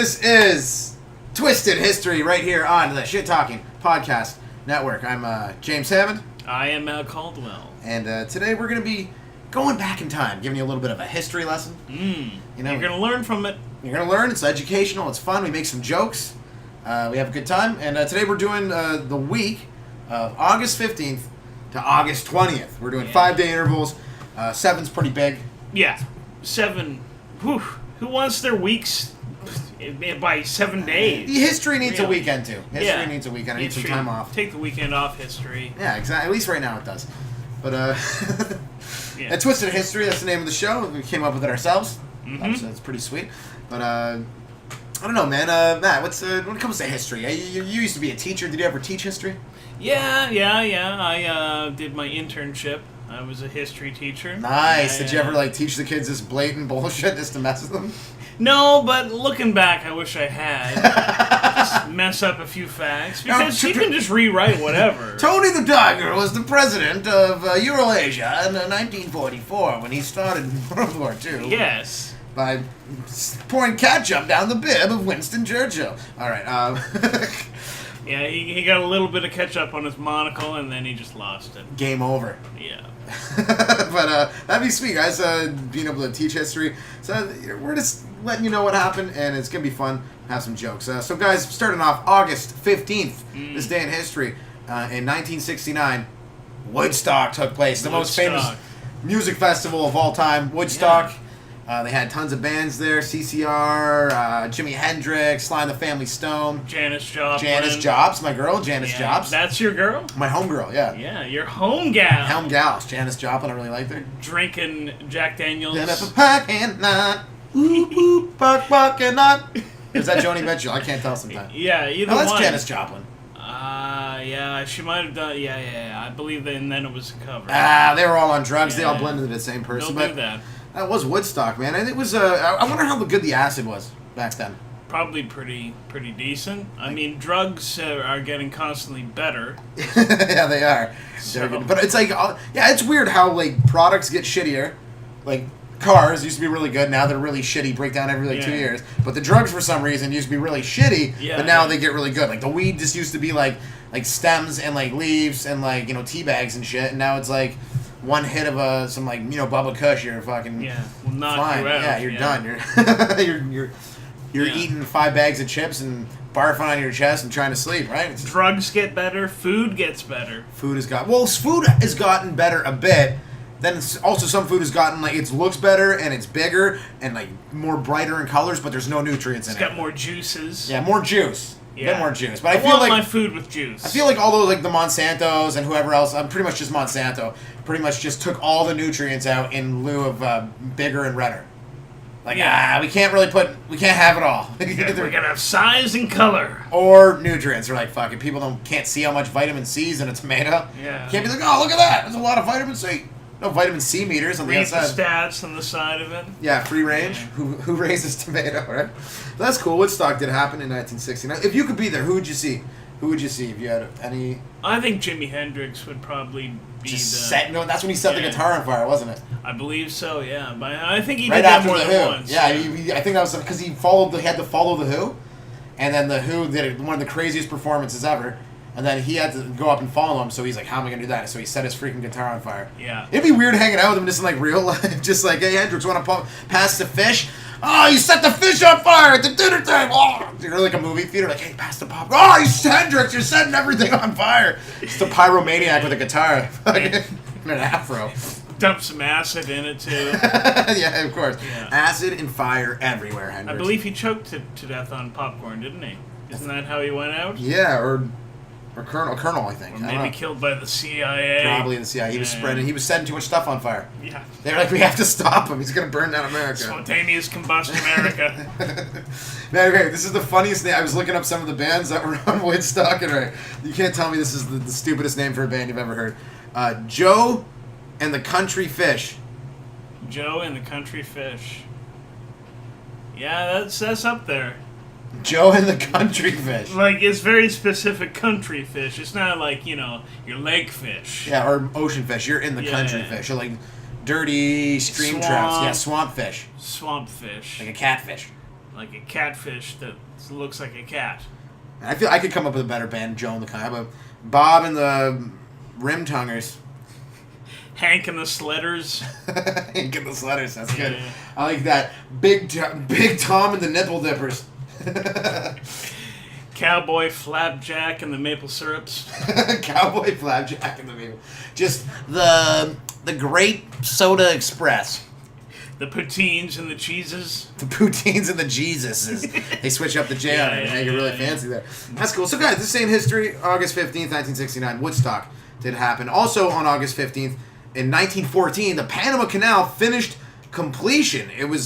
This is Twisted History right here on the Shit Talking Podcast Network. I'm James Hammond. I am Caldwell. And today we're going to be going back in time, giving you a little bit of a history lesson. You know, you're going to learn from it. You're going to learn. It's educational. It's fun. We make some jokes. We have a good time. And today we're doing the week of August 15th to August 20th. We're doing 5-day intervals. 7's pretty big. Yeah. 7. Whew. Who wants their weeks by 7 days? History needs a weekend, too. History needs a weekend. I need History, some time off. Take the weekend off, history. Yeah, exactly. At least right now it does. But, yeah. Twisted History, that's the name of the show. We came up with it ourselves. Mm-hmm. That's pretty sweet. But, I don't know, man. Matt, what's when it comes to history, you used to be a teacher. Did you ever teach history? Yeah. I did my internship. I was a history teacher. Nice. Did you ever, teach the kids this blatant bullshit just to mess with them? No, but looking back, I wish I had. Just mess up a few facts. Because you can just rewrite whatever. Tony the Tiger was the president of Eurasia in 1944 when he started World War II. Yes. By pouring ketchup down the bib of Winston Churchill. All right. Yeah, he got a little bit of ketchup on his monocle, and then he just lost it. Game over. Yeah. But that'd be sweet, guys, being able to teach history. So we're just letting you know what happened, and it's going to be fun. Have some jokes. So, guys, starting off August 15th, this day in history, in 1969, Woodstock took place. The most famous music festival of all time, Woodstock. Yeah. They had tons of bands there, CCR, Jimi Hendrix, Sly and the Family Stone. Janis Joplin. Janis Jops, my girl, Janis Jops. That's your girl? My homegirl, yeah. Yeah, your home gal. Home gal, Janis Joplin, I really liked her. Drinking Jack Daniels. Packing not. Is that Joni Mitchell? I can't tell sometimes. Yeah, either one. Oh, that's one. Janis Joplin. Yeah, she might have done. Yeah. I believe that, and then it was a cover. They were all on drugs. Yeah. They all blended into the same person. Don't do that. That was Woodstock, man. And it was. I wonder how good the acid was back then. Probably pretty decent. I mean, drugs are getting constantly better. Yeah, they are. So. But it's it's weird how products get shittier. Like cars used to be really good. Now they're really shitty. Break down every 2 years. But the drugs, for some reason, used to be really shitty. Yeah, but now they get really good. Like the weed just used to be like stems and leaves and tea bags and shit. And now it's one hit of some Bubba Kush, you're fucking will knock fine. You out. Yeah, you're done. You're eating 5 bags of chips and barfing on your chest and trying to sleep, right? Drugs get better. Food gets better. Food has gotten better a bit. Then also some food has gotten it looks better and it's bigger and more brighter in colors, but there's no nutrients in it. It's got more juices. Yeah, more juice. Yeah. A bit more juice. But I feel my food with juice. I feel all those the Monsantos and whoever else, I'm pretty much just Monsanto, pretty much just took all the nutrients out in lieu of bigger and redder. We can't have it all. We're gonna have size and color. Or nutrients. They're fucking people can't see how much vitamin C is in a tomato. Yeah. Can't be oh, look at that. There's a lot of vitamin C. No vitamin C meters on the outside. Read the stats on the side of it. Yeah, free range. Yeah. Who raises tomato, right? That's cool. Woodstock did happen in 1969. If you could be there, who would you see? Who would you see if you had any? I think Jimi Hendrix would probably be that's when he set the guitar on fire, wasn't it? I believe so. Yeah, but I think he did that more than once. Yeah, I think that was because he had to follow the Who, and then the Who did one of the craziest performances ever. And then he had to go up and follow him, so he's how am I going to do that? So he set his freaking guitar on fire. Yeah. It'd be weird hanging out with him just in real life. Just hey, Hendrix, want to pass the fish? Oh, you set the fish on fire at the dinner table. Oh, you're a movie theater, hey, pass the popcorn. Oh, Hendrix, you're setting everything on fire. It's the pyromaniac with a guitar. And an afro. Dump some acid in it, too. Yeah, of course. Yeah. Acid and fire everywhere, Hendrix. I believe he choked to death on popcorn, didn't he? Isn't that how he went out? Yeah, or Colonel, I think. Or maybe killed by the CIA. Probably the CIA. He was setting too much stuff on fire. Yeah. They were we have to stop him. He's going to burn down America. Spontaneous combustion America. Man, okay, this is the funniest thing. I was looking up some of the bands that were on Woodstock, and you can't tell me this is the stupidest name for a band you've ever heard. Joe and the Country Fish. Joe and the Country Fish. Yeah, that's up there. Joe and the Country Fish. It's very specific country fish. It's not your lake fish. Yeah, or ocean fish. You're in the country fish. You're dirty stream trouts. Yeah, swamp fish. Swamp fish. Like a catfish. like a catfish that looks like a cat. I feel I could come up with a better band. Joe and the How about Bob and the Rim Tonguers? Hank and the Sledders. Hank and the Sledders. That's good. Yeah. I like that. Big Tom and the Nipple Dippers. Cowboy Flapjack and the Maple Syrups. Cowboy Flapjack and the Maple. Just the Great Soda Express. The poutines and the cheeses. The poutines and the Jesuses. They switch up the J on it and make it really fancy there. That's cool. So, guys, this same history, August 15th, 1969, Woodstock did happen. Also on August 15th, in 1914, the Panama Canal finished completion. It was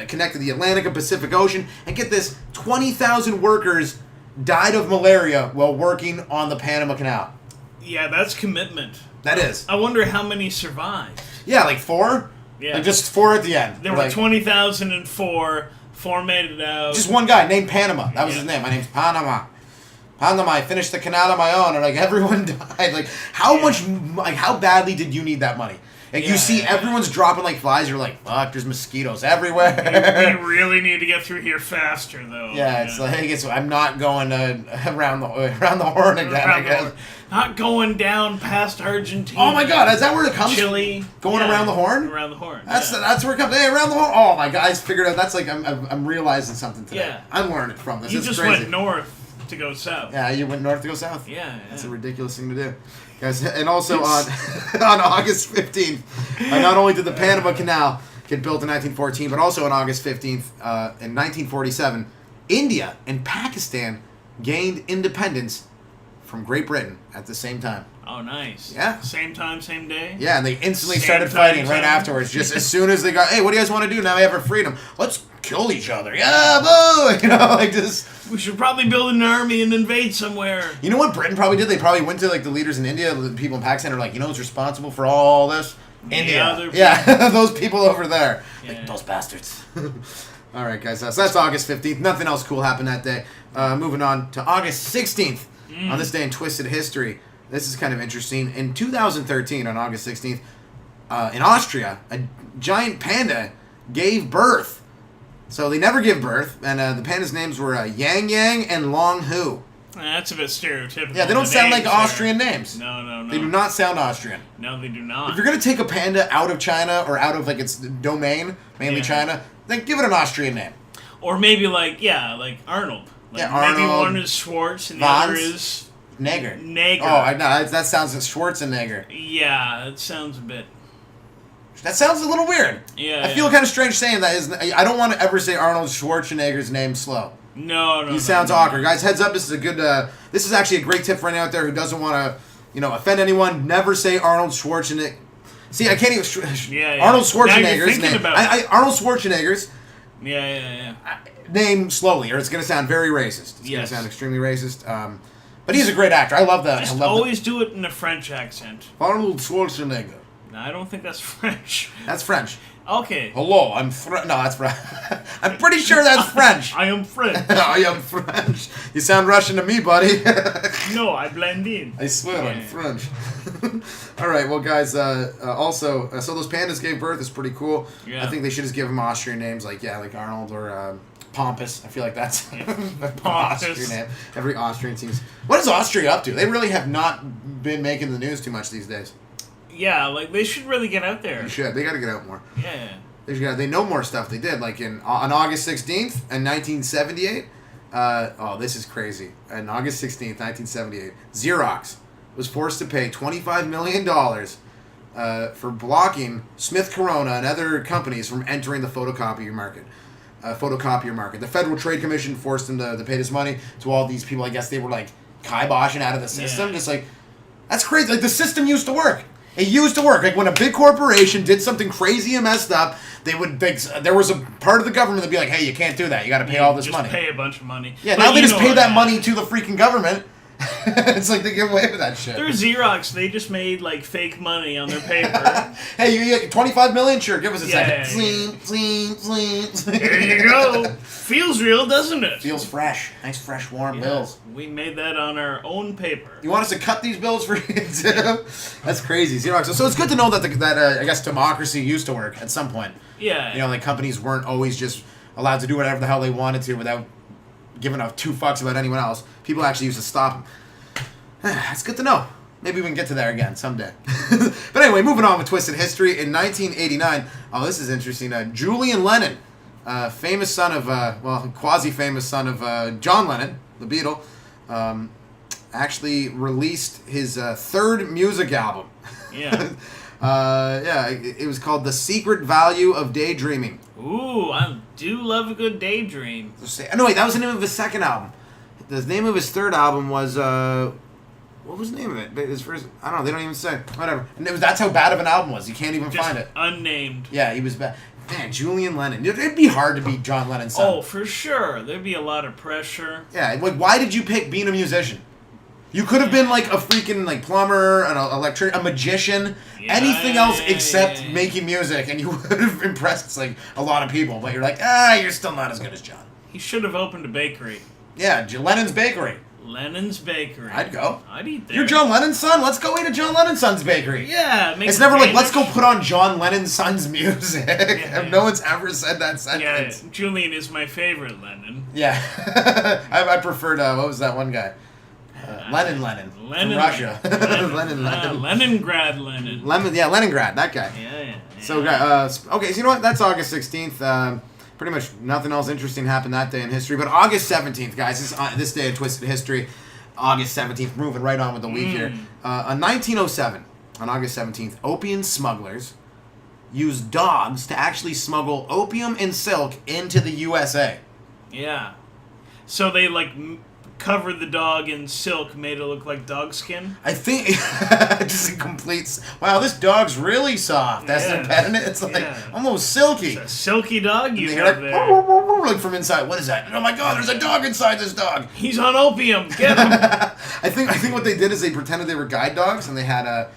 connected the Atlantic and Pacific Ocean. And get this, 20,000 workers died of malaria while working on the Panama Canal. Yeah, that's commitment. That is. I wonder how many survived. Yeah, like 4? Yeah. Like just 4 at the end. There were like, 20,004. 4 made it out. Just one guy named Panama. That was his name. My name's Panama. Panama, I finished the canal on my own. And like everyone died. Like how badly did you need that money? Like you see everyone's dropping like flies. You're like, fuck, there's mosquitoes everywhere. We really need to get through here faster, though. Yeah, it's like I'm not going around the horn again. I guess. Not going down past Argentina. Oh my God, is that where it comes? Chile. Going around the horn. Around the horn. That's where it comes. Hey, around the horn. Oh my God, I figured out. That's like I'm realizing something today. Yeah. I'm learning from this. You It's just crazy. went north to go south. Yeah, you went north to go south. Yeah. That's a ridiculous thing to do. Guys, and also on August 15th, not only did the Panama Canal get built in 1914, but also on August 15th, in 1947, India and Pakistan gained independence from Great Britain at the same time. Oh, nice. Yeah. Same time, same day? Yeah, and they instantly Same started time, fighting right same- afterwards. Just as soon as they got, hey, what do you guys want to do now? We have our freedom. Let's kill each other. Yeah, boo! You know, like just... We should probably build an army and invade somewhere. You know what Britain probably did? They probably went to like the leaders in India, the people in Pakistan are like, you know who's responsible for all this? India. Yeah, those people over there. Yeah. Like, those bastards. All right, guys. So that's August 15th. Nothing else cool happened that day. Moving on to August 16th. On this day in Twisted History. This is kind of interesting. In 2013, on August 16th, in Austria, a giant panda gave birth. So they never give birth, and the pandas' names were Yang Yang and Long Hu. That's a bit stereotypical. Yeah, they don't sound like Austrian names. No. They do not sound Austrian. No, they do not. If you're going to take a panda out of China or out of like its domain, mainly China, then give it an Austrian name. Or maybe like Arnold. Like Arnold. Maybe one is Schwartz and the Vons. other is Nager. Nager. Oh, I know. That sounds like Schwarzenegger. Yeah, that sounds a bit. That sounds a little weird. Yeah. I feel kind of strange saying that. I don't want to ever say Arnold Schwarzenegger's name slow. No. He sounds awkward. Guys, heads up. This is a good. This is actually a great tip for anyone out there who doesn't want to, offend anyone. Never say Arnold Schwarzenegger. See, I can't even. Yeah. Arnold Now you're Schwarzenegger's thinking name. about it. Arnold Schwarzenegger's Yeah. name slowly, or it's going to sound very racist. It's going Yes. to sound extremely racist. But he's a great actor. I love that. Just always do it in a French accent. Arnold Schwarzenegger. No, I don't think that's French. That's French. Okay. Hello, I'm French. No, that's French. I'm pretty sure that's French. I am French. I am French. You sound Russian to me, buddy. No, I blend in. I swear I'm French. All right, well, guys, also, so those pandas gave birth. It's pretty cool. Yeah. I think they should just give them Austrian names like Arnold or Pompous. I feel like that's an Pompous. Austrian name. Every Austrian seems... What is Austria up to? They really have not been making the news too much these days. Yeah, they should really get out there. They should. They got to get out more. Yeah. They know more stuff they did. Like on August 16th in 1978. This is crazy. On August 16th, 1978, Xerox was forced to pay $25 million for blocking Smith Corona and other companies from entering the photocopier market. The Federal Trade Commission forced them to pay this money to all these people. I guess they were like kiboshing out of the system. Yeah. Just like, that's crazy. Like the system used to work. It used to work. Like when a big corporation did something crazy and messed up, there was a part of the government that'd be like, hey, you can't do that. You got to pay all this money. Just pay a bunch of money. Yeah, But now they just pay that what? money to the freaking government. It's like they give away with that shit. They're Xerox. They just made fake money on their paper. Hey, you get 25 million? Sure, give us a Yeah, second. yeah. Zing. There you go. Feels real, doesn't it? Feels fresh. Nice, fresh, warm Yeah, bills. We made that on our own paper. You want us to cut these bills for you too? That's crazy. Xerox. So it's good to know that I guess democracy used to work at some point. Yeah. Companies weren't always just allowed to do whatever the hell they wanted to without giving a two fucks about anyone else. People actually used to stop them. That's good to know. Maybe we can get to there again someday. But anyway, moving on with Twisted History. In 1989, oh, this is interesting. Julian Lennon, famous son of, quasi-famous son of John Lennon, the Beatle, actually released his third music album. Yeah. It was called The Secret Value of Daydreaming. Ooh, I do love a good daydream. No, wait, that was the name of his second album. The name of his third album was, what was the name of it? His first, I don't know, they don't even say. Whatever. And that's how bad of an album was. You can't even Just find it. Unnamed. Yeah, he was bad. Man, Julian Lennon. It'd be hard to beat John Lennon's son. Oh, for sure. There'd be a lot of pressure. Yeah, like, why did you pick being a musician? You could have been like a freaking like plumber, an electrician, a magician, anything else except making music, and you would have impressed like a lot of people. But you're like, you're still not as good as John. He should have opened a bakery. Yeah, Lennon's Bakery. Lennon's Bakery. I'd go. I'd eat there. You're John Lennon's son? Let's go eat at John Lennon's son's bakery. Yeah. It's never like, let's go put on John Lennon's son's music. Yeah. No one's ever said that sentence. Yeah, Julian is my favorite Lennon. Yeah. I preferred, what was that one guy? Lenin. From Russia. Lenin. Leningrad Lenin. Leningrad, that guy. Yeah. So, okay, so you know what? That's August 16th. Pretty much nothing else interesting happened that day in history. But August 17th, guys, this day of Twisted History, August 17th, moving right on with the week here. On 1907, on August 17th, opium smugglers used dogs to actually smuggle opium and silk into the USA. Yeah. So they, covered the dog in silk, made it look like dog skin. I think just a complete. Wow, this dog's really soft. As they're petting it, it's like almost silky. It's a silky dog you have have there. Like from inside. What is that? Oh my God! There's a dog inside this dog. He's on opium. Get him. I think what they did is they pretended they were guide dogs and they had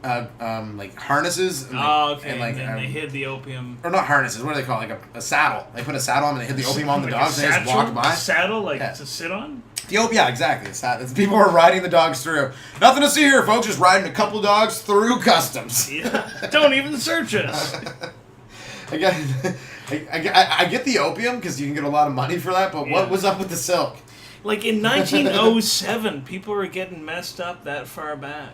like harnesses. And And they hid the opium. Or not harnesses. What do they call it? Like a saddle. They put a saddle on and they hid the opium on the dogs and they just walked by. A saddle, to sit on. Yeah, exactly. People were riding the dogs through. Nothing to see here, folks. Just riding a couple dogs through customs. Yeah. Don't even search us. I get the opium because you can get a lot of money for that, but what was up with the silk? Like in 1907, people were getting messed up that far back.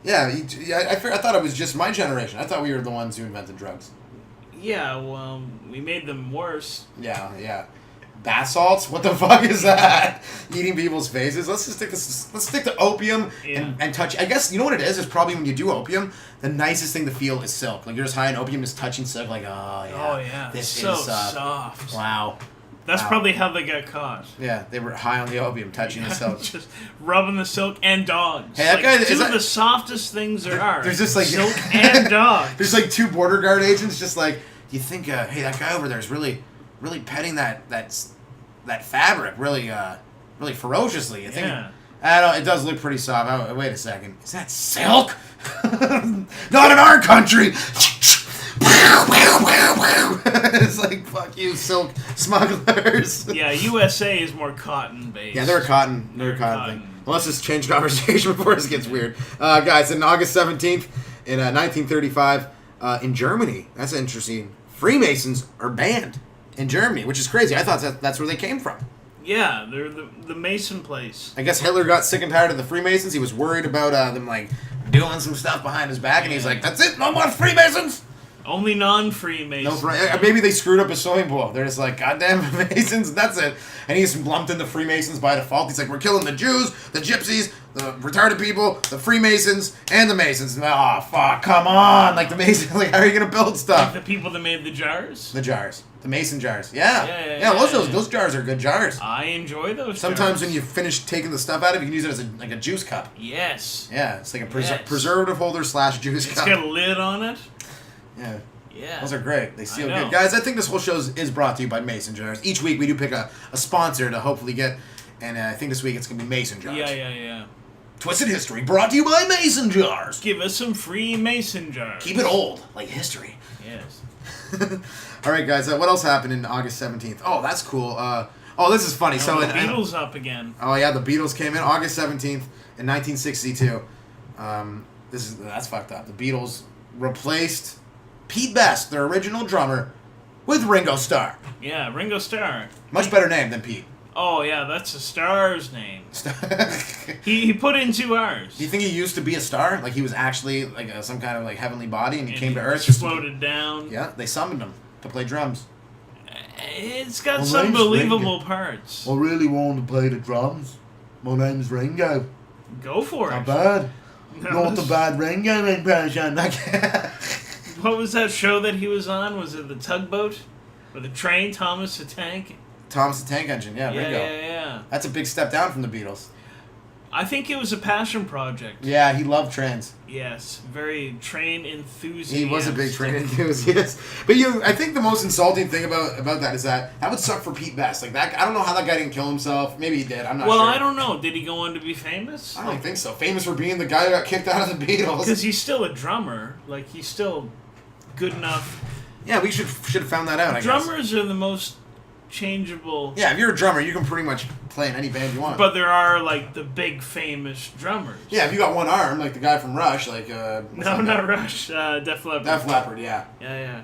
Yeah, I thought it was just my generation. I thought we were the ones who invented drugs. Yeah, well, we made them worse. Yeah. Bath salts? What the fuck is that? Eating people's faces? Let's stick to opium and touch. I guess you know what it is. It's probably when you do opium, the nicest thing to feel is silk. Like you're just high on opium, just touching silk. Like this so is soft. Wow. That's probably how they got caught. Yeah, they were high on the opium, touching the silk. Just rubbing the silk and dogs. Hey, that guy two of the softest things there are. There's just like silk and dogs. There's like two border guard agents just like, you think, hey, that guy over there is really petting that fabric really ferociously. You think? I don't. It does look pretty soft. Wait a second. Is that silk? Not in our country. It's like, fuck you, silk smugglers. Yeah, USA is more cotton based. Yeah, they're a cotton thing. Well, let's just change conversation before this gets weird. Guys, on August 17th, in 1935, in Germany, that's interesting, Freemasons are banned in Germany, which is crazy. I thought that's where they came from. Yeah, they're the Mason place. I guess Hitler got sick and tired of the Freemasons. He was worried about them, doing some stuff behind his back, and he's like, that's it, no more Freemasons! Only non-Freemasons. Maybe they screwed up his swimming pool. They're just like, goddamn Masons, that's it. And he's lumped into Freemasons by default. He's like, we're killing the Jews, the Gypsies, the retarded people, the Freemasons, and the Masons. Oh, fuck, come on. Like, the Masons, how are you going to build stuff? Like the people that made the jars? The jars. The Mason jars. Yeah, those jars are good jars. I enjoy those Sometimes jars. when you finish taking the stuff out of it, you can use it as a juice cup. Yes. Yeah, it's like a preservative holder / juice cup. It's got a lid on it. Yeah. Yeah. Those are great. They seal good. Guys, I think this whole show is brought to you by Mason Jars. Each week we do pick a sponsor to hopefully get, and I think this week it's going to be Mason Jars. Yeah. Twisted History brought to you by Mason Jars. Give us some free Mason Jars. Keep it old, like history. Yes. All right, guys, what else happened in August 17th? Oh, that's cool. This is funny. The Beatles up again. Oh, yeah, the Beatles came in August 17th in 1962. That's fucked up. The Beatles replaced Pete Best, their original drummer, with Ringo Starr. Yeah, Ringo Starr. Much better name than Pete. Oh, yeah, that's a star's name. he put in 2 R's. Do you think he used to be a star? Like he was actually like some kind of like heavenly body and he came to Earth? Exploded down. Yeah, they summoned him to play drums. It's got some believable parts. I really wanted to play the drums. My name's Ringo. Go for it. Not bad. No, Not the bad Ringo impression. What was that show that he was on? Was it the Tugboat? Or the Train? Thomas the Tank? Thomas the Tank Engine, yeah, Ringo. Yeah. That's a big step down from the Beatles. I think it was a passion project. Yeah, he loved trains. Yes, very train enthusiast. He was a big train enthusiast. But I think the most insulting thing about that is that would suck for Pete Best. Like that, I don't know how that guy didn't kill himself. Maybe he did. I'm not sure. Well, I don't know. Did he go on to be famous? I don't think so. Famous for being the guy who got kicked out of the Beatles. Because he's still a drummer. Like he's still good enough. Yeah, we should have found that out. I guess. Drummers are the most changeable. Yeah, if you're a drummer, you can pretty much play in any band you want. But there are like the big famous drummers. Yeah, if you got one arm, like the guy from Rush, like no, not Rush. Def Leppard. Def Leppard, yeah. Yeah.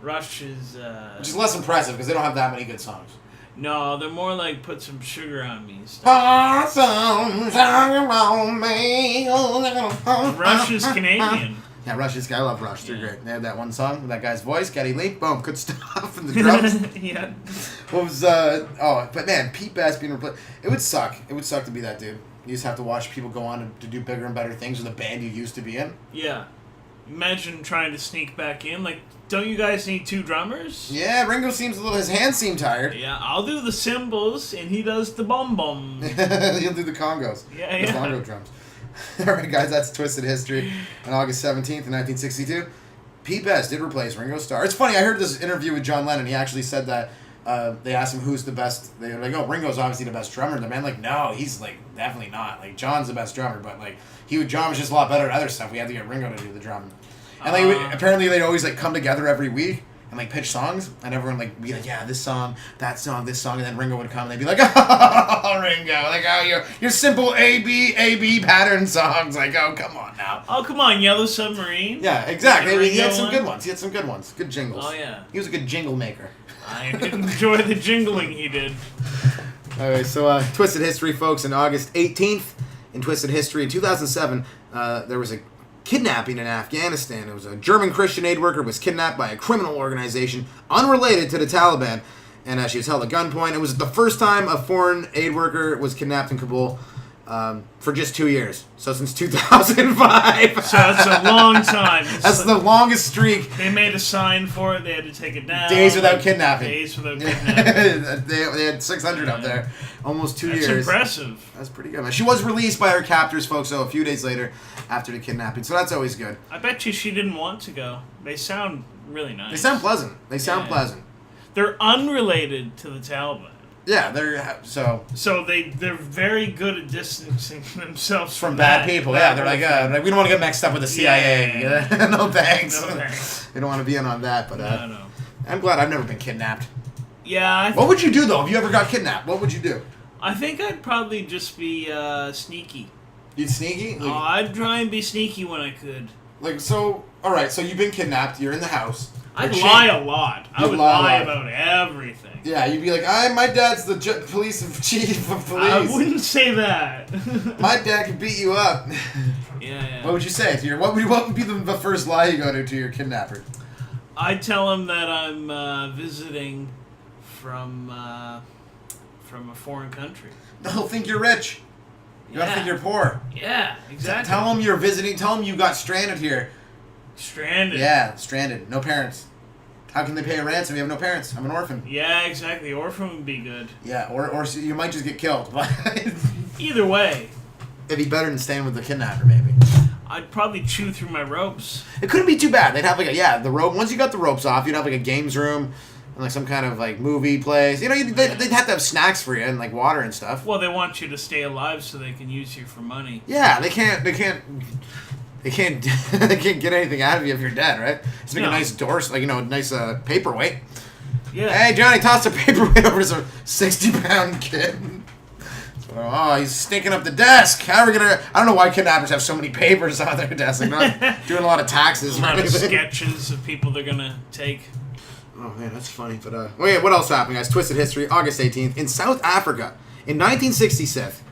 Rush is. Which is less impressive because they don't have that many good songs. No, they're more like put some sugar on me stuff. Rush is Canadian. Yeah, Rush is. I love Rush. They're great. They had that one song with that guy's voice, Geddy Lee. Boom, good stuff. And the drums. Yeah. What was but man, Pete Best being replaced. It would suck. It would suck to be that dude. You just have to watch people go on to do bigger and better things with a band you used to be in. Yeah. Imagine trying to sneak back in. Like, don't you guys need 2 drummers? Yeah, Ringo seems his hands seem tired. Yeah, I'll do the cymbals and he does the bum. He'll do the congos. Yeah. The congo drums. Alright guys, that's Twisted History on August 17th, 1962. Pete Best did replace Ringo Starr. It's funny, I heard this interview with John Lennon. He actually said that they asked him who's the best. They were like, oh, Ringo's obviously the best drummer. The man like, no, he's like definitely not. Like John's the best drummer, but like John was just a lot better at other stuff. We had to get Ringo to do the drumming. And like apparently they'd always like come together every week and like pitch songs, and everyone like be like, yeah, this song, that song, this song, and then Ringo would come and they'd be like, oh, Ringo, like, oh, your simple A-B pattern songs, like, oh, come on now. Oh, come on, Yellow Submarine. Yeah, exactly. I mean, he had some good ones. Good jingles. Oh yeah. He was a good jingle maker. I did enjoy the jingling he did. All right, so Twisted History, folks, on August 18th in Twisted History in 2007, there was a kidnapping in Afghanistan. It was a German Christian aid worker was kidnapped by a criminal organization unrelated to the Taliban, and she was held at gunpoint. It was the first time a foreign aid worker was kidnapped in Kabul for just 2 years. So since 2005. So that's a long time. That's the longest streak. They made a sign for it. They had to take it down. Days without kidnapping. Days without kidnapping. they had 600 up there. Almost 2 years. That's impressive. That's pretty good, man. She was released by her captors, folks, so a few days later after the kidnapping. So that's always good. I bet you she didn't want to go. They sound really nice. They sound pleasant. Pleasant. They're unrelated to the Taliban. Yeah, they're so they're very good at distancing themselves from bad people. Yeah, they're like we don't want to get mixed up with the CIA. Yeah. No thanks. No thanks. They don't want to be in on that. But no. I'm glad I've never been kidnapped. Yeah. What would you do though if you ever got kidnapped? What would you do? I think I'd probably just be sneaky. You'd sneaky? Like, I'd try and be sneaky when I could. Like so. All right. So you've been kidnapped. You're in the house. I'd lie a lot. I would lie about everything. Yeah, you'd be like, my dad's the police chief of police. I wouldn't say that. My dad could beat you up. Yeah. What would you say? What would be the first lie you go to your kidnapper? I'd tell him that I'm visiting from a foreign country. They'll think you're rich. You don't think you're poor. Yeah, exactly. Tell them you're visiting. Tell them you got stranded here. Stranded. Yeah, stranded. No parents. How can they pay a ransom? You have no parents. I'm an orphan. Yeah, exactly. Orphan would be good. Yeah, or you might just get killed. Either way. It'd be better than staying with the kidnapper, maybe. I'd probably chew through my ropes. It couldn't be too bad. They'd have the rope. Once you got the ropes off, you'd have like a games room and like some kind of like movie place. You know, they'd have to have snacks for you and like water and stuff. Well, they want you to stay alive so they can use you for money. Yeah, they can't get anything out of you if you're dead, right? It's like a nice nice paperweight. Yeah. Hey, Johnny, toss a paperweight over to a 60-pound kid. Oh, he's stinking up the desk. How are we gonna? I don't know why kidnappers have so many papers on their desk. They're not doing a lot of taxes. A lot of sketches of people they're gonna take. Oh Oh, man, that's funny. But, wait, what else happened, guys? Twisted History, August 18th. In South Africa, in 1966,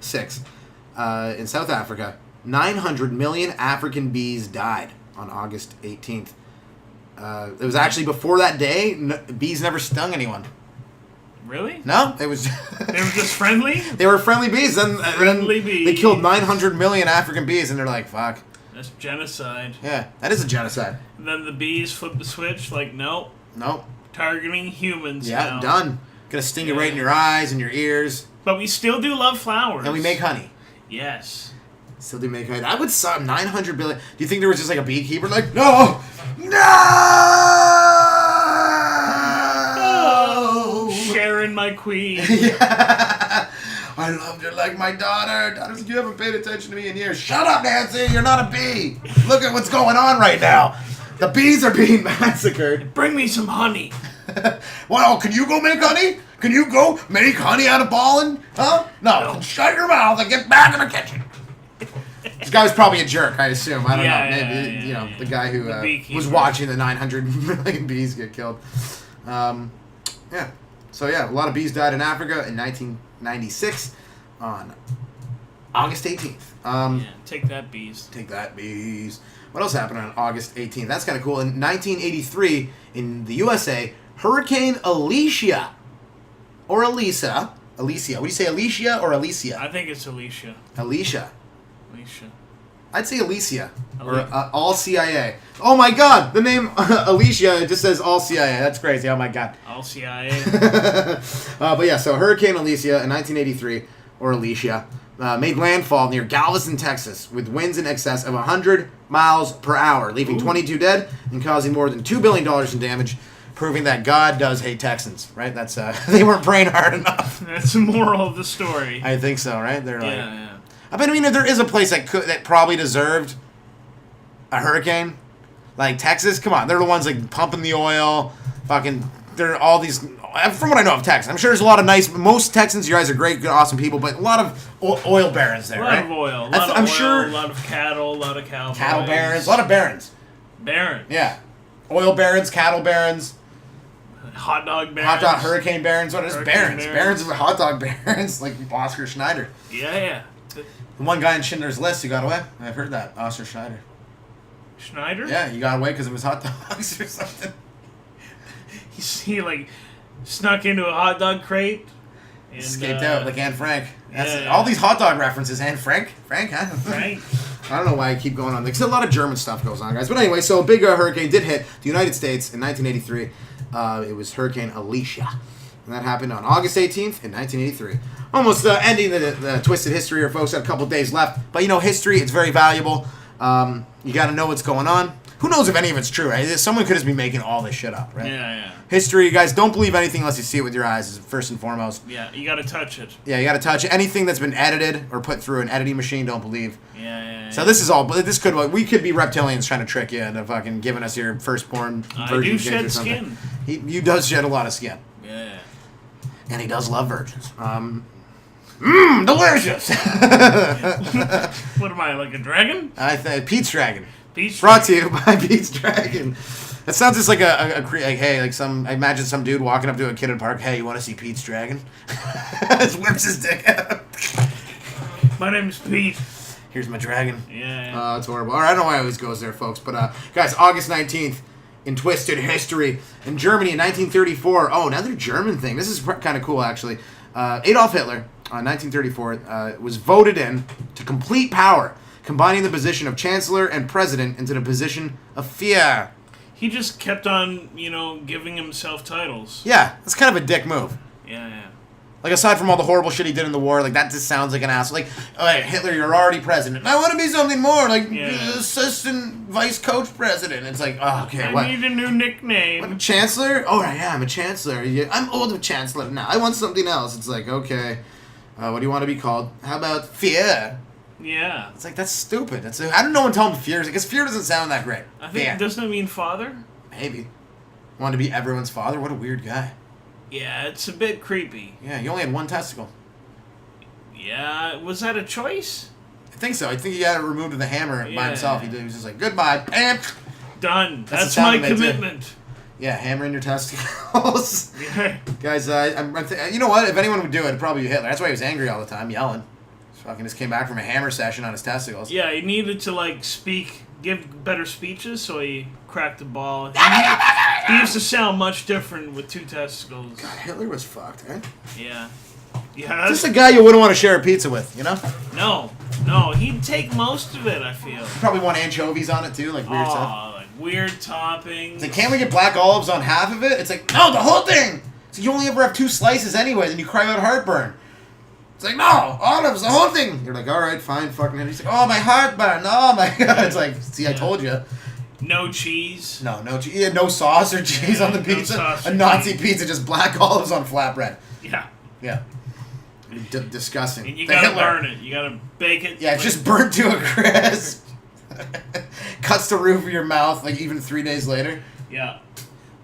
in South Africa, 900 million African bees died on August 18th. It was actually before that day, bees never stung anyone. Really? No, it was... They were just friendly? They were friendly bees. Friendly bees. They killed 900 million African bees, and they're like, fuck. That's genocide. Yeah, that is a genocide. And then the bees flip the switch, like, nope. Nope. Targeting humans Yeah, now. done. Gonna sting you right in your eyes and your ears. But we still do love flowers. And we make honey. Yes. Still do make honey. I would saw 900 billion. Do you think there was just like a beekeeper like, no! Sharon, my queen. Yeah. I loved her like my daughter. Daughter's like, you haven't paid attention to me in years. Shut up, Nancy. You're not a bee. Look at what's going on right now. The bees are being massacred. Bring me some honey. Well, can you go make honey? Can you go make honey out of pollen? Huh? No. Shut your mouth and get back in the kitchen. This guy was probably a jerk, I assume. I don't know. Maybe, the guy who was watching the 900 million bees get killed. Yeah. So, yeah, a lot of bees died in Africa in 1996 on August 18th. Take that, bees. Take that, bees. What else happened on August 18th? That's kind of cool. In 1983, in the USA, Hurricane Alicia. Or Alicia. Alicia. What do you say, Alicia or Alicia? I think it's Alicia. Alicia. Alicia. I'd say Alicia. Or All CIA. Oh my god! The name Alicia just says All CIA. That's crazy. Oh my god. All CIA. But yeah, so Hurricane Alicia in 1983, or Alicia, made landfall near Galveston, Texas, with winds in excess of 100 miles per hour, leaving 22 dead and causing more than $2 billion in damage, proving that God does hate Texans, right? That's they weren't praying hard enough. That's the moral of the story. I think so, right? They're like, yeah. I mean, if there is a place that probably deserved a hurricane, like Texas, come on, they're the ones like pumping the oil, fucking. There are all these. From what I know of Texas, I'm sure there's a lot of nice. Most Texans, you guys are great, good, awesome people, but a lot of oil barons there, right? A lot of oil, a lot of cattle, a lot of cowboys. Cattle barons, a lot of barons. Barons. Yeah, oil barons, cattle barons. Hot dog barons. Hot dog hurricane barons. What is barons? Barons of hot dog barons, like Oscar Schneider. Yeah. The one guy in Schindler's List who got away. I've heard that. Oscar Schneider. Schneider? Yeah, he got away because it was hot dogs or something. He like snuck into a hot dog crate. And, escaped out like Anne Frank. Yeah. All these hot dog references. Anne Frank? Frank, huh? Frank. I don't know why I keep going on. Because a lot of German stuff goes on, guys. But anyway, so a big hurricane did hit the United States in 1983. It was Hurricane Alicia. And that happened on August 18th in 1983. Almost ending the Twisted History here, folks. Got a couple days left. But, history, it's very valuable. You got to know what's going on. Who knows if any of it's true, right? Someone could just be making all this shit up, right? Yeah. History, guys, don't believe anything unless you see it with your eyes, first and foremost. Yeah, you got to touch it. Yeah, you got to touch it. Anything that's been edited or put through an editing machine, don't believe. Yeah. So we could be reptilians trying to trick you into fucking giving us your firstborn virgin. I do shed skin. He does shed a lot of skin. Yeah. And he does love virgins. Delicious! What am I, like a dragon? Pete's Dragon. Pete's Brought to you by Pete's Dragon. That sounds just like I imagine some dude walking up to a kid in a park. Hey, you want to see Pete's Dragon? Just whips his dick out. My name's Pete. Here's my dragon. Yeah. It's horrible. All right, I don't know why it always goes there, folks. But, guys, August 19th, in Twisted History, in Germany in 1934. Oh, another German thing. This is kind of cool, actually. Adolf Hitler, 1934, was voted in to complete power, combining the position of Chancellor and President into the position of Führer. He just kept on, giving himself titles. Yeah, that's kind of a dick move. Yeah. Like, aside from all the horrible shit he did in the war, like, that just sounds like an asshole. Like, Hitler, you're already president. I want to be something more, like, assistant vice coach president. It's like, oh, okay, what? I need a new nickname. What, chancellor? Oh, yeah, I'm a chancellor. I'm old chancellor now. I want something else. It's like, okay, what do you want to be called? How about Führer? Yeah. It's like, that's stupid. How did no one tell him Führer? Because Führer doesn't sound that great. I think, doesn't it mean father? Maybe. Want to be everyone's father? What a weird guy. Yeah, it's a bit creepy. Yeah, he only had one testicle. Yeah, was that a choice? I think so. I think he got it removed with a hammer by himself. He was just like, goodbye. And done. That's my commitment. Yeah, hammering your testicles. Guys, you know what? If anyone would do it, it'd probably be Hitler. That's why he was angry all the time, yelling. He fucking just came back from a hammer session on his testicles. Yeah, he needed to, like, give better speeches, so he cracked the ball. He used to sound much different with 2 testicles. God, Hitler was fucked, right? Yeah. Yeah, just a guy you wouldn't want to share a pizza with, you know? No, he'd take most of it, I feel. You probably want anchovies on it, too, like weird stuff. Like weird toppings. It's like, can't we get black olives on half of it? It's like, no, the whole thing! So you only ever have 2 slices anyways, and you cry out heartburn. It's like, no, olives, the whole thing! You're like, alright, fine, fucking. And he's like, oh, my heartburn, oh my God. It's like, see, I told you. No cheese. No cheese. Yeah, no sauce or cheese on the pizza. A Nazi pizza, just black olives on flatbread. Yeah. Disgusting. And you gotta burn it. You gotta bake it. Yeah, it's just burnt to a crisp. Cuts the roof of your mouth, like, even 3 days later. Yeah.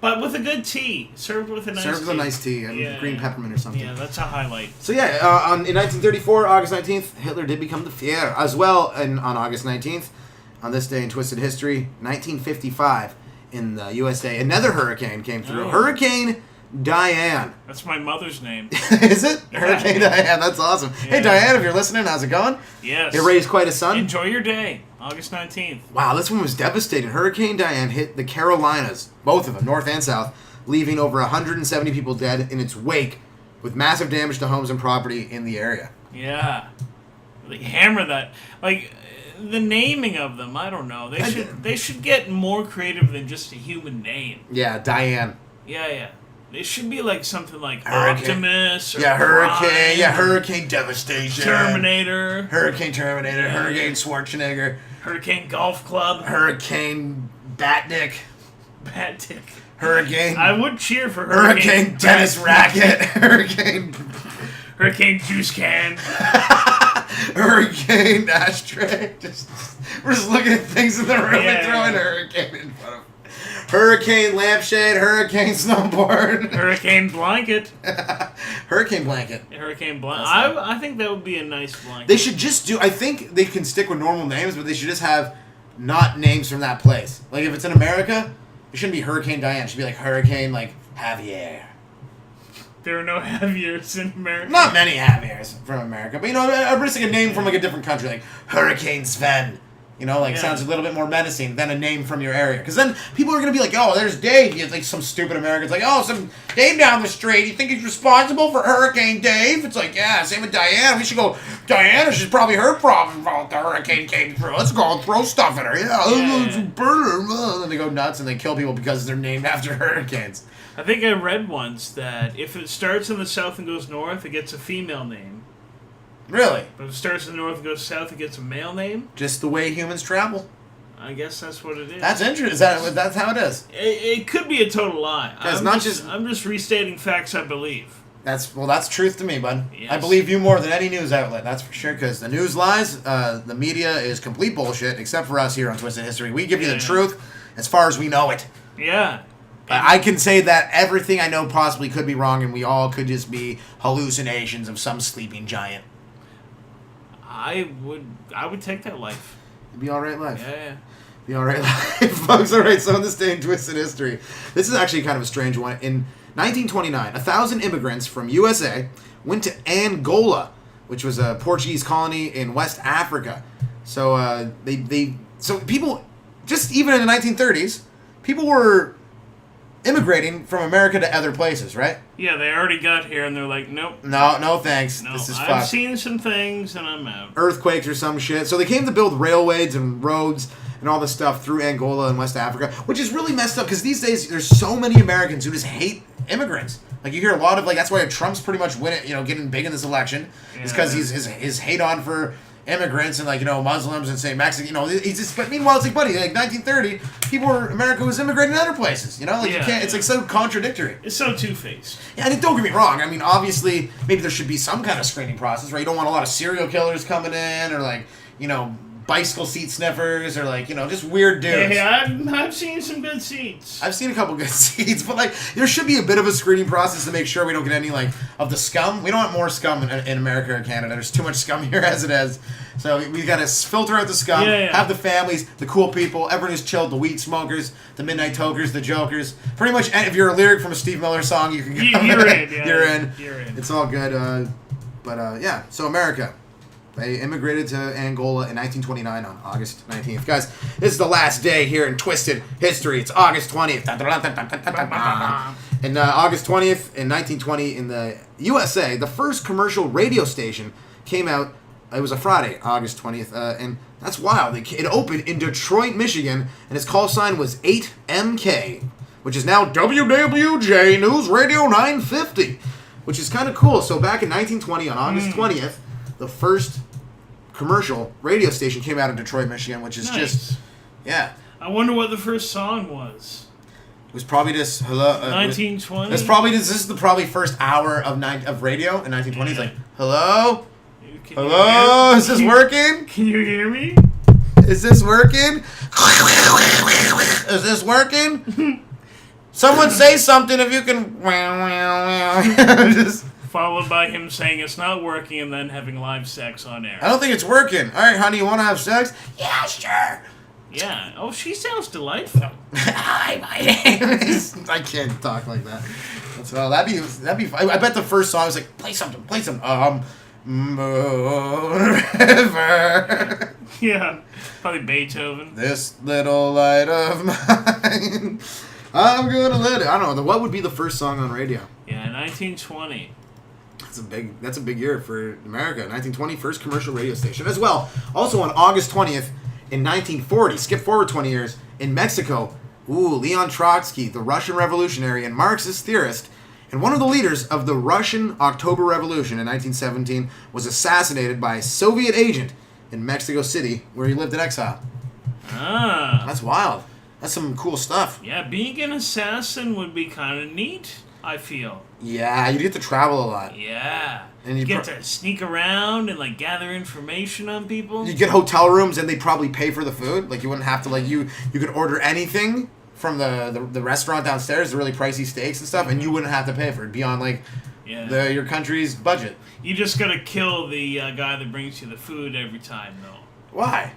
But with a good tea. Served with a nice tea. Served with a nice tea. And green peppermint or something. Yeah, that's a highlight. So, yeah, in 1934, August 19th, Hitler did become the Führer. As well, on August 19th, on this day in Twisted History, 1955, in the USA, another hurricane came through. Oh. Hurricane Diane. That's my mother's name. Is it? Yeah. Hurricane Diane. That's awesome. Yeah. Hey, Diane, if you're listening, how's it going? Yes. It raised quite a son. Enjoy your day. August 19th. Wow, this one was devastating. Hurricane Diane hit the Carolinas, both of them, north and south, leaving over 170 people dead in its wake, with massive damage to homes and property in the area. Yeah. Like, hammer that. Like, the naming of them, I don't know. They should get more creative than just a human name. Yeah, Diane. Yeah. It should be like something like Hurricane. Optimus or Hurricane. Prime, Hurricane Devastation. Terminator. Hurricane Terminator. Yeah. Hurricane Schwarzenegger. Hurricane Golf Club. Hurricane Bat Dick. Hurricane. I would cheer for Hurricane Tennis Racket. Hurricane Juice Can. Hurricane Ashtray. We're just looking at things in the room and throwing Hurricane in front of them. Hurricane Lampshade, Hurricane Snowboard. Hurricane Blanket. Hurricane Blanket. Hurricane Blanket. I think that would be a nice blanket. They should just do... I think they can stick with normal names, but they should just have not names from that place. Like, if it's in America, it shouldn't be Hurricane Diane. It should be like Hurricane, like, Javier. There are no Javiers in America. Not many Javiers from America, but, you know, I'm just like a name from, like, a different country, like Hurricane Sven. You know, like, sounds a little bit more menacing than a name from your area. Because then people are going to be like, oh, there's Dave. You like some stupid Americans like, oh, some Dave down the street. You think he's responsible for Hurricane Dave? It's like, yeah, same with Diane. We should go, Diana, she's probably her problem about the hurricane came through. Let's go and throw stuff at her. Yeah. Burn her. And they go nuts and they kill people because they're named after hurricanes. I think I read once that if it starts in the south and goes north, it gets a female name. Really? But if it starts in the north and goes south, it gets a male name? Just the way humans travel. I guess that's what it is. That's interesting. That's how it is. It could be a total lie. I'm just restating facts I believe. That's truth to me, bud. Yes. I believe you more than any news outlet, that's for sure, because the news lies, the media is complete bullshit, except for us here on Twisted History. We give you the truth as far as we know it. Yeah. I can say that everything I know possibly could be wrong, and we all could just be hallucinations of some sleeping giant. I would take that life. It'd be alright life. Yeah. Be alright life, folks. Alright, so on this day in Twisted History, this is actually kind of a strange one. In 1929, 1,000 immigrants from USA went to Angola, which was a Portuguese colony in West Africa. So so people, just even in the 1930s, people were immigrating from America to other places, right? Yeah, they already got here and they're like, nope. No thanks. No, this is I've fucked. seen some things and I'm out. Earthquakes or some shit. So they came to build railways and roads and all this stuff through Angola and West Africa, which is really messed up because these days there's so many Americans who just hate immigrants. Like, you hear a lot of, like, that's why Trump's pretty much getting big in this election. Is because his hate on for immigrants and, like, Muslims and say Mexican, he's just, but meanwhile it's like, buddy, like 1930, America was immigrating to other places, you can't, it's like so contradictory. It's so two-faced. Yeah, and don't get me wrong, I mean, obviously, maybe there should be some kind of screening process, right? You don't want a lot of serial killers coming in or, like, bicycle seat sniffers or like, just weird dudes. Hey, I've seen some good seats. I've seen a couple good seats, but like there should be a bit of a screening process to make sure we don't get any like of the scum. We don't want more scum in America or Canada. There's too much scum here as it is. So we got to filter out the scum, have the families, the cool people, everyone who's chilled, the weed smokers, the midnight tokers, the jokers. Pretty much, if you're a lyric from a Steve Miller song, you can get you're in. Yeah, you're in. You're in. It's all good. But yeah, so America. They immigrated to Angola in 1929 on August 19th. Guys, this is the last day here in Twisted History. It's August 20th. And August 20th in 1920 in the USA, the first commercial radio station came out. It was a Friday, August 20th. And that's wild. It opened in Detroit, Michigan, and its call sign was 8MK, which is now WWJ News Radio 950, which is kind of cool. So back in 1920 on August 20th, the first commercial radio station came out of Detroit, Michigan, which is just, yeah. I wonder what the first song was. It was probably this, hello. 1920? This is the probably first hour of radio in 1920. It's like, hello? Hello? Is this working? Can you hear me? Is this working? Is this working? Someone say something if you can. Just... Followed by him saying it's not working and then having live sex on air. I don't think it's working. All right, honey, you want to have sex? Yeah, sure. Yeah. Oh, she sounds delightful. Hi, my name is... I can't talk like that. So that'd be fun. I bet the first song was like, play something. Moon River. Yeah. Probably Beethoven. This little light of mine. I'm gonna let it. I don't know. What would be the first song on radio? Yeah, 1920. That's a big year for America. 1920, first commercial radio station as well. Also on August 20th in 1940, skip forward 20 years, in Mexico, Leon Trotsky, the Russian revolutionary and Marxist theorist, and one of the leaders of the Russian October Revolution in 1917, was assassinated by a Soviet agent in Mexico City, where he lived in exile. Ah. That's wild. That's some cool stuff. Yeah, being an assassin would be kind of neat, I feel. Yeah, you get to travel a lot. Yeah. And you get to sneak around and, like, gather information on people. You get hotel rooms and they probably pay for the food. Like, you wouldn't have to, like, you could order anything from the restaurant downstairs, the really pricey steaks and stuff, and you wouldn't have to pay for it beyond, like, your country's budget. You just gotta kill the guy that brings you the food every time, though. Why?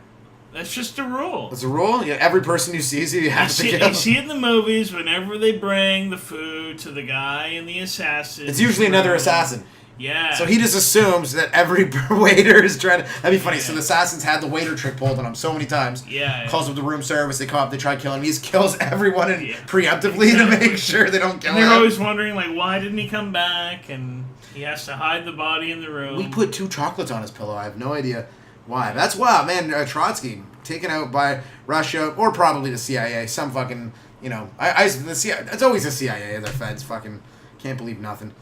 That's just a rule. That's a rule? Yeah, every person who sees you have to kill. You see it in the movies whenever they bring the food to the guy and the assassin. It's usually another assassin. Yeah. So he just assumes that every waiter is trying to... That'd be funny. Yeah. So the assassins had the waiter trick pulled on him so many times. Yeah. Calls up the room service, they come up, they try killing him. He just kills everyone preemptively to make sure they don't kill him. They're always wondering, like, why didn't he come back? And he has to hide the body in the room. We put 2 chocolates on his pillow. I have no idea why. That's wild, man. Trotsky, taken out by Russia, or probably the CIA. Some fucking, the CIA, it's always the CIA. The feds fucking can't believe nothing.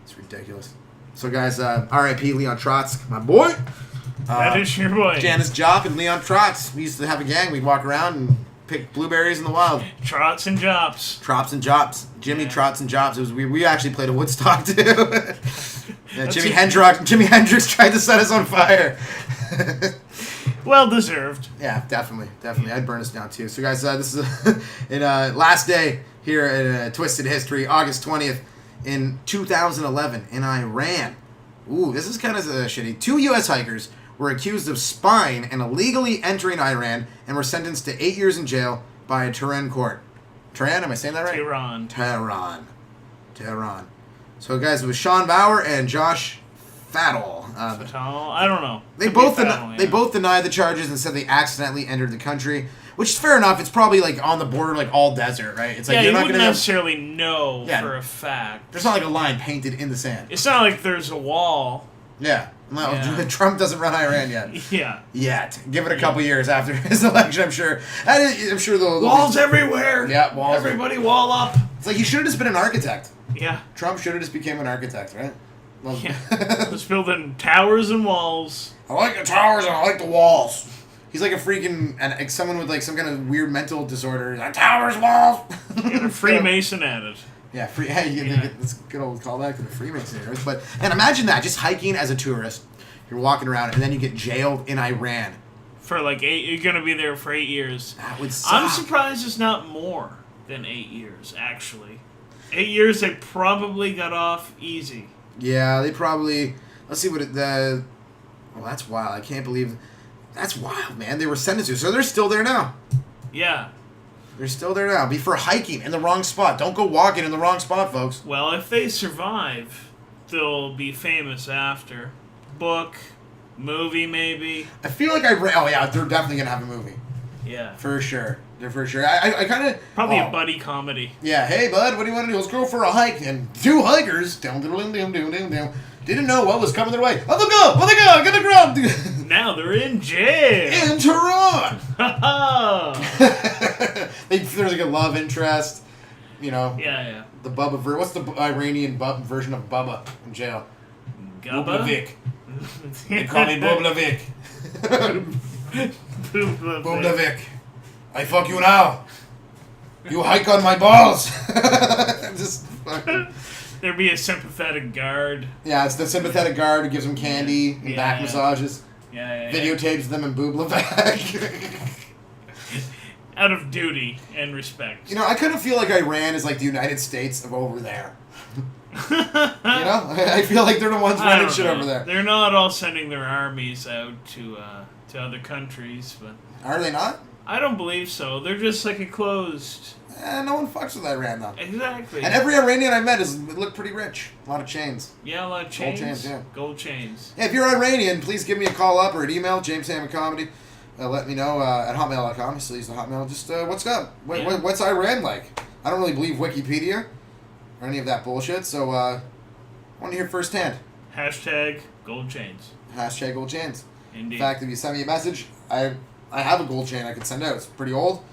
It's ridiculous. So, guys, R.I.P. Leon Trotsky, my boy. That is your boy. Janice Jopp and Leon Trotz. We used to have a gang. We'd walk around and pick blueberries in the wild. Trots and Jops. Trots and Jops. Jimmy Trots and Jops. It was we actually played a Woodstock, too. Jimi Hendrix tried to set us on fire. Well deserved. Yeah, definitely. I'd burn us down too. So, guys, this is last day here in Twisted History, August 20th in 2011 in Iran. Ooh, this is kind of shitty. 2 U.S. hikers were accused of spying and illegally entering Iran and were sentenced to 8 years in jail by a Tehran court. Tehran? Am I saying that right? Tehran. So, guys, it was Sean Bauer and Josh Fatal. I don't know. They both denied the charges and said they accidentally entered the country, which is fair enough. It's probably like on the border, like all desert, right? It's like you wouldn't necessarily know for a fact. There's not like a line painted in the sand. It's not like there's a wall. Yeah. No, Trump doesn't run Iran yet. Yeah. Yet. Give it a couple years after his election, I'm sure. I'm sure the walls everywhere. Yeah, walls. Everybody wall up. It's like he should have just been an architect. Yeah. Trump should have just became an architect, right? Just building towers and walls. I like the towers and I like the walls. He's like a freaking someone with like some kind of weird mental disorder. Like, towers, walls. And a Freemason at it. Yeah, that's a good old callback to the Freemasons. And imagine that, just hiking as a tourist. You're walking around and then you get jailed in Iran For like 8, you're gonna be there for 8 years. That would suck. I'm surprised it's not more than 8 years. Actually, 8 years they probably got off easy. Yeah, they probably. Let's see what it. Well, that's wild. I can't believe. That's wild, man. They were sentenced to, so they're still there now. Yeah. They're still there now. Be for hiking in the wrong spot. Don't go walking in the wrong spot, folks. Well, if they survive, they'll be famous after. Book, movie, maybe. I feel like I read. Oh yeah, they're definitely gonna have a movie. Yeah. For sure. They're for sure. I kind of probably a buddy comedy. Yeah. Hey, bud, what do you want to do? Let's go for a hike. And 2 hikers didn't know what was coming their way. Oh, look up! Oh, look up! Get the ground. Now they're in jail. In Tehran. There's like a love interest. You know. Yeah. The Bubba. What's the Iranian version of Bubba in jail? Gubba? Bublavik. They call me Bublavik. Bublavik. I fuck you now. You hike on my balls. Just fucking. There'd be a sympathetic guard. Yeah, it's the sympathetic guard who gives them candy and back massages. Yeah. Videotapes them in Bublavik. Out of duty and respect. You know, I kind of feel like Iran is like the United States of over there. You know? I feel like they're the ones running shit over there. They're not all sending their armies out to other countries, but... Are they not? I don't believe so. They're just like a closed... No one fucks with Iran, though. Exactly. And every Iranian I met looked pretty rich. A lot of chains. Yeah, a lot of chains. Gold chains, yeah. Gold chains. Yeah, if you're Iranian, please give me a call up or an email, James Hammond Comedy. Let me know at hotmail.com. I still use the hotmail. Just, what's up? What's Iran like? I don't really believe Wikipedia or any of that bullshit, so I want to hear firsthand. Hashtag gold chains. Hashtag gold chains. Indeed. In fact, if you send me a message, I have a gold chain I can send out. It's pretty old.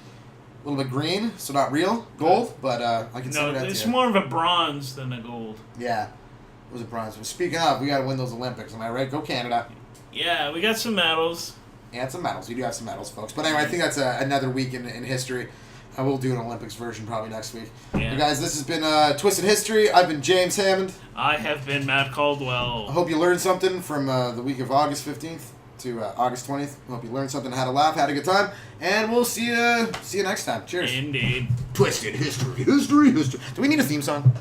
A little bit green, so not real gold, but I can send it out to you. It's more of a bronze than a gold. Yeah. It was a bronze. But speaking of, we got to win those Olympics. Am I right? Go Canada. Yeah, we got some medals. And some medals. We do have some medals, folks. But anyway, I think that's another week in history. I will do an Olympics version probably next week. Yeah. But guys, this has been Twisted History. I've been James Hammond. I have been Matt Caldwell. I hope you learned something from the week of August 15th to August 20th. I hope you learned something, had a laugh, had a good time. And we'll see you next time. Cheers. Indeed. Twisted History. History. Do we need a theme song?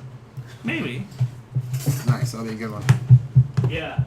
Maybe. Nice. That'll be a good one. Yeah.